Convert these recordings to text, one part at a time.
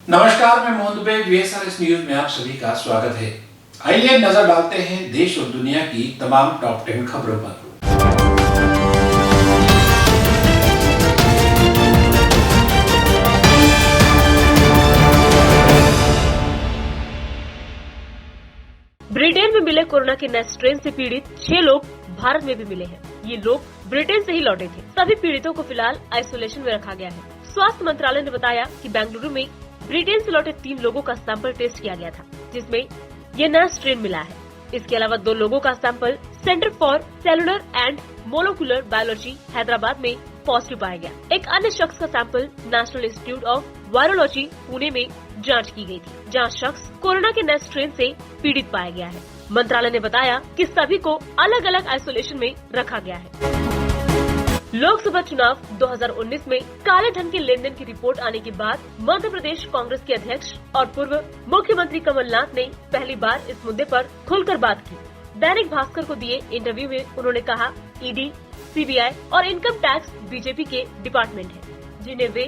नमस्कार, मैं Mohan Dubey. VSRS news में आप सभी का स्वागत है। आइए नजर डालते हैं देश और दुनिया की तमाम टॉप 10 खबरों पर। ब्रिटेन में मिले कोरोना के नए स्ट्रेन से पीड़ित 6 लोग भारत में भी मिले हैं। ये लोग ब्रिटेन से ही लौटे थे। सभी पीड़ितों को फिलहाल आइसोलेशन में रखा गया है। स्वास्थ्य मंत्रालय ने बताया कि बेंगलुरु में ब्रिटेन से लौटे 3 लोगों का सैंपल टेस्ट किया गया था, जिसमें ये नया स्ट्रेन मिला है। इसके अलावा 2 लोगों का sample centre for cellular and molecular biology Hyderabad में पॉजिटिव पाया गया। एक अन्य शख्स का sample national institute of virology Pune में जांच की गई थी, जहां शख्स कोरोना के नए स्ट्रेन से पीड़ित पाया गया है। मंत्रालय ने बताया कि सभी को अलग अलग आइसोलेशन में रखा गया है। लोकसभा चुनाव 2019 में काले धन के लेन देन की रिपोर्ट आने के बाद मध्य प्रदेश कांग्रेस के अध्यक्ष और पूर्व मुख्यमंत्री कमलनाथ ने पहली बार इस मुद्दे पर खुलकर बात की। दैनिक भास्कर को दिए इंटरव्यू में उन्होंने कहा, ईडी, सीबीआई और इनकम टैक्स बीजेपी के डिपार्टमेंट हैं, जिन्हें वे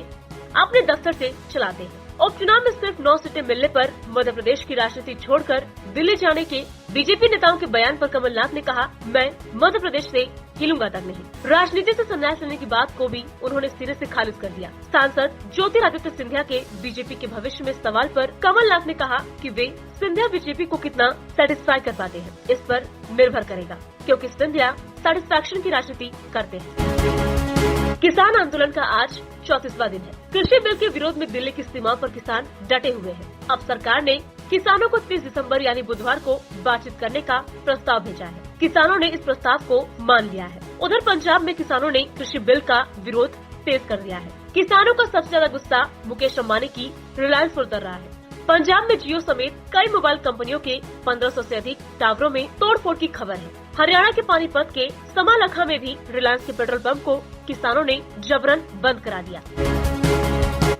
अपने दफ्तर से चलाते हैं। उपचुनाव में सिर्फ 9 सीटें मिलने पर मध्य प्रदेश की राजनीति छोड़कर दिल्ली जाने के बीजेपी नेताओं के बयान पर कमलनाथ ने कहा, मैं मध्य प्रदेश से हिलूंगा तक नहीं। राजनीति से संन्यास लेने की बात को भी उन्होंने सिरे से खारिज कर दिया। सांसद ज्योतिरादित्य सिंधिया के बीजेपी के भविष्य में सवाल पर कमलनाथ ने कहा कि वे सिंधिया बीजेपी को कितना सेटिस्फाई कर पाते हैं, इस पर निर्भर करेगा, क्योंकि सिंधिया सेटिस्फैक्शन की राजनीति करते हैं। किसान आंदोलन का आज 34वां दिन है। कृषि बिल के विरोध में दिल्ली की सीमाओं पर किसान डटे हुए हैं। अब सरकार ने किसानों को 30 दिसंबर यानी बुधवार को बातचीत करने का प्रस्ताव भेजा है। किसानों ने इस प्रस्ताव को मान लिया है। उधर पंजाब में किसानों ने कृषि बिल का विरोध तेज कर दिया है। किसानों का सबसे ज्यादा गुस्सा मुकेश अंबानी की रिलायंस पर उतर रहा है। पंजाब में जियो समेत कई मोबाइल कंपनियों के 1500 से अधिक टावरों में तोड़फोड़ की खबर है। हरियाणा के पानीपत के समालखा में भी रिलायंस के पेट्रोल पंप को किसानों ने जबरन बंद करा दिया।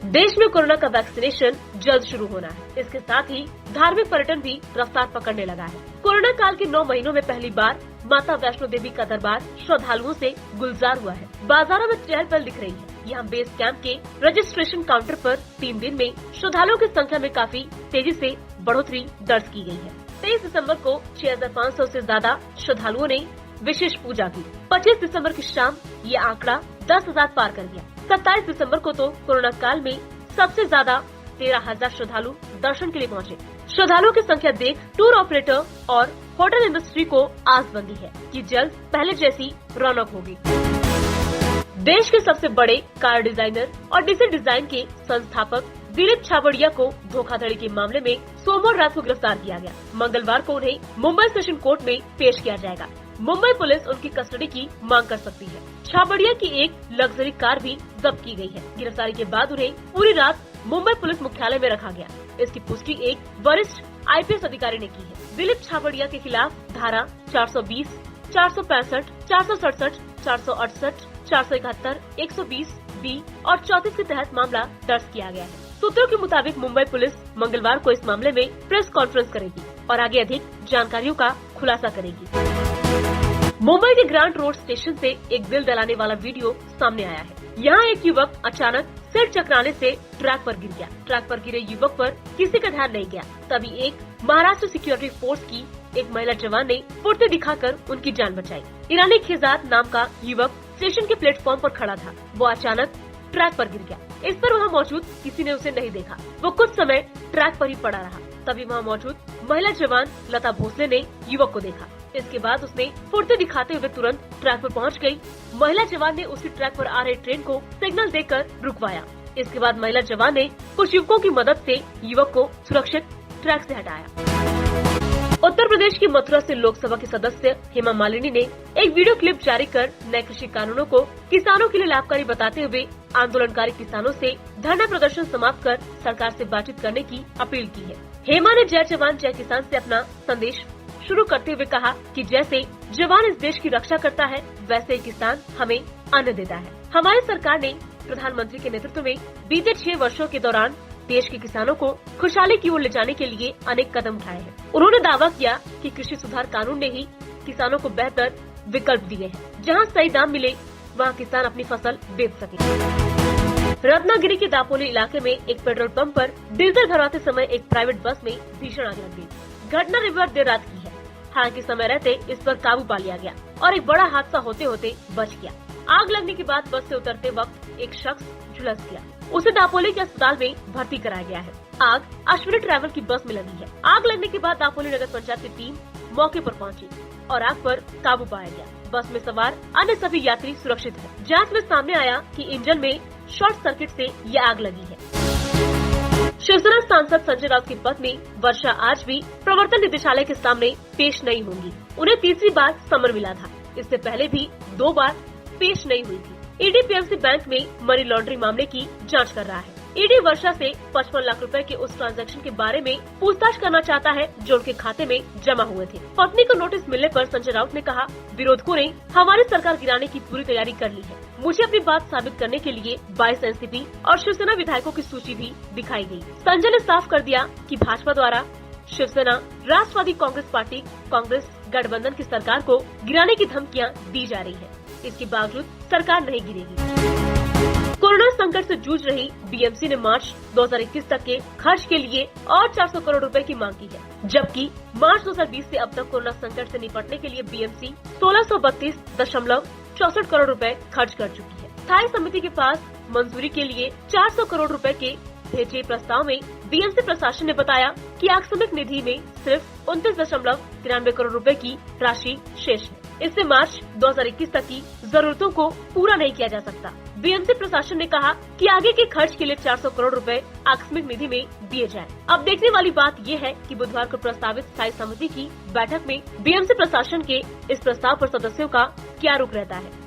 देश में कोरोना का वैक्सीनेशन जल्द शुरू होना है। इसके साथ ही धार्मिक पर्यटन भी रफ्तार पकड़ने लगा है। कोरोना काल के 9 महीनों में पहली बार माता वैष्णो देवी का दरबार श्रद्धालुओं से गुलजार हुआ है। बाजारों में चहल पहल दिख रही है। यहाँ बेस कैंप के रजिस्ट्रेशन काउंटर पर 3 दिन में श्रद्धालुओं की संख्या में काफी तेजी से बढ़ोतरी दर्ज की गई है। 23 दिसंबर को 6500 से ज्यादा श्रद्धालुओं ने विशेष पूजा की। 25 दिसंबर की शाम ये आंकड़ा 10,000 पार कर गया। 27 दिसंबर को तो कोरोना काल में सबसे ज्यादा 13,000 श्रद्धालु दर्शन के लिए पहुँचे। श्रद्धालुओं की संख्या देख टूर ऑपरेटर और होटल इंडस्ट्री को आस बंधी है कि जल्द पहले जैसी रौनक होगी। देश के सबसे बड़े कार डिजाइनर और डीसी डिजाइन के संस्थापक दिलीप छाबड़िया को धोखाधड़ी के मामले में सोमवार रात को गिरफ्तार किया गया। मंगलवार को उन्हें मुंबई सेशन कोर्ट में पेश किया जाएगा। मुंबई पुलिस उनकी कस्टडी की मांग कर सकती है। छाबड़िया की एक लग्जरी कार भी जब्त की गई है। गिरफ्तारी के बाद उन्हें पूरी रात मुंबई पुलिस मुख्यालय में रखा गया। इसकी पुष्टि एक वरिष्ठ IPS अधिकारी ने की है। दिलीप छाबड़िया के खिलाफ धारा 420, 465, 467, 468, 471, 120B और 34 के तहत मामला दर्ज किया गया है। सूत्रों के मुताबिक मुंबई पुलिस मंगलवार को इस मामले में प्रेस कॉन्फ्रेंस करेगी और आगे अधिक जानकारियों का खुलासा करेगी। मुंबई के ग्रांट रोड स्टेशन से एक दिल दहलाने वाला वीडियो सामने आया है। यहाँ एक युवक अचानक सिर चकराने से ट्रैक पर गिर गया। ट्रैक पर गिरे युवक पर किसी का ध्यान नहीं गया। तभी एक महाराष्ट्र सिक्योरिटी फोर्स की एक महिला जवान ने फुर्ती दिखाकर उनकी जान बचाई। ईरानी खेजाद नाम का युवक स्टेशन के प्लेटफॉर्म पर खड़ा था। वो अचानक ट्रैक पर गिर गया। इस पर वहाँ मौजूद किसी ने उसे नहीं देखा। वो कुछ समय ट्रैक पर ही पड़ा रहा। तभी वहाँ मौजूद महिला जवान लता भोसले ने युवक को देखा। इसके बाद उसने फुर्ती दिखाते हुए तुरंत ट्रैक पर पहुंच गई। महिला जवान ने उसी ट्रैक पर आ रही ट्रेन को सिग्नल देकर रुकवाया। इसके बाद महिला जवान ने कुछ युवकों की मदद से युवक को सुरक्षित ट्रैक से हटाया। उत्तर प्रदेश की मथुरा से लोकसभा की सदस्य हेमा मालिनी ने एक वीडियो क्लिप जारी कर नए कृषि कानूनों को किसानों के लिए लाभकारी बताते हुए आंदोलनकारी किसानों से धरना प्रदर्शन समाप्त कर सरकार से बातचीत करने की अपील की है। हेमा ने जय जवान जय किसान से अपना संदेश शुरू करते हुए कहा कि जैसे जवान इस देश की रक्षा करता है, वैसे ही किसान हमें अन्न देता है। हमारी सरकार ने प्रधानमंत्री के नेतृत्व में बीते 6 वर्षों के दौरान देश के किसानों को खुशहाली की ओर ले जाने के लिए अनेक कदम उठाए हैं। उन्होंने दावा किया कि कृषि सुधार कानून ने ही किसानों को बेहतर विकल्प दिए हैं। जहां सही दाम मिले वहां किसान अपनी फसल बेच सके। रत्नागिरी के दापोली इलाके में एक पेट्रोल पंप पर डीजल भरवाते समय एक प्राइवेट बस में भीषण आग लग गई। घटना रविवार देर रात की है। हालांकि समय रहते इस पर काबू पा लिया गया और एक बड़ा हादसा होते होते बच गया। आग लगने के बाद बस से उतरते वक्त एक शख्स झुलस गया। उसे दापोली के अस्पताल में भर्ती कराया गया है। आग अश्विनी ट्रैवल की बस में लगी है। आग लगने के बाद दापोली नगर पंचायत की टीम मौके पर पहुंची और आग पर काबू पाया गया। बस में सवार अन्य सभी यात्री सुरक्षित हैं। जांच में सामने आया कि इंजन में शॉर्ट सर्किट से ये आग लगी है। शिवसेना सांसद संजय राउत की पत्नी वर्षा आज भी प्रवर्तन निदेशालय के सामने पेश नहीं होंगी। उन्हें तीसरी बार समन मिला था। इससे पहले भी 2 बार पेश नहीं हुई थी। ईडी पीएमसी बैंक में मनी लॉन्ड्रिंग मामले की जांच कर रहा है। ईडी वर्षा से 55 लाख रुपए के उस ट्रांजैक्शन के बारे में पूछताछ करना चाहता है जो उनके खाते में जमा हुए थे। पत्नी को नोटिस मिलने पर संजय राउत ने कहा, विरोधकों ने हमारी सरकार गिराने की पूरी तैयारी कर ली है। मुझे अपनी बात साबित करने के लिए 22 एनसीपी और शिवसेना विधायकों की सूची भी दिखाई गई। संजय ने साफ कर दिया कि भाजपा द्वारा शिवसेना, राष्ट्रवादी कांग्रेस पार्टी, कांग्रेस गठबंधन की सरकार को गिराने की धमकियां दी जा रही है। इसके बावजूद सरकार नहीं गिरेगी। कोरोना संकट से जूझ रही बीएमसी ने मार्च 2021 तक के खर्च के लिए और 400 करोड़ रुपए की मांग की है, जबकि मार्च 2020 से अब तक कोरोना संकट से निपटने के लिए बीएमसी 1632.64 करोड़ रुपए खर्च कर चुकी है। स्थायी समिति के पास मंजूरी के लिए 400 करोड़ रुपए के भेजे प्रस्ताव में बीएमसी प्रशासन ने बताया कि आकस्मिक निधि में सिर्फ 29.93 करोड़ रुपए की राशि शेष है। इससे मार्च 2021 तक की जरूरतों को पूरा नहीं किया जा सकता। बीएमसी प्रशासन ने कहा कि आगे के खर्च के लिए 400 करोड़ रुपए आकस्मिक निधि में दिए जाएं। अब देखने वाली बात ये है कि बुधवार को प्रस्तावित स्थायी समिति की बैठक में बीएमसी प्रशासन के इस प्रस्ताव पर सदस्यों का क्या रुख रहता है।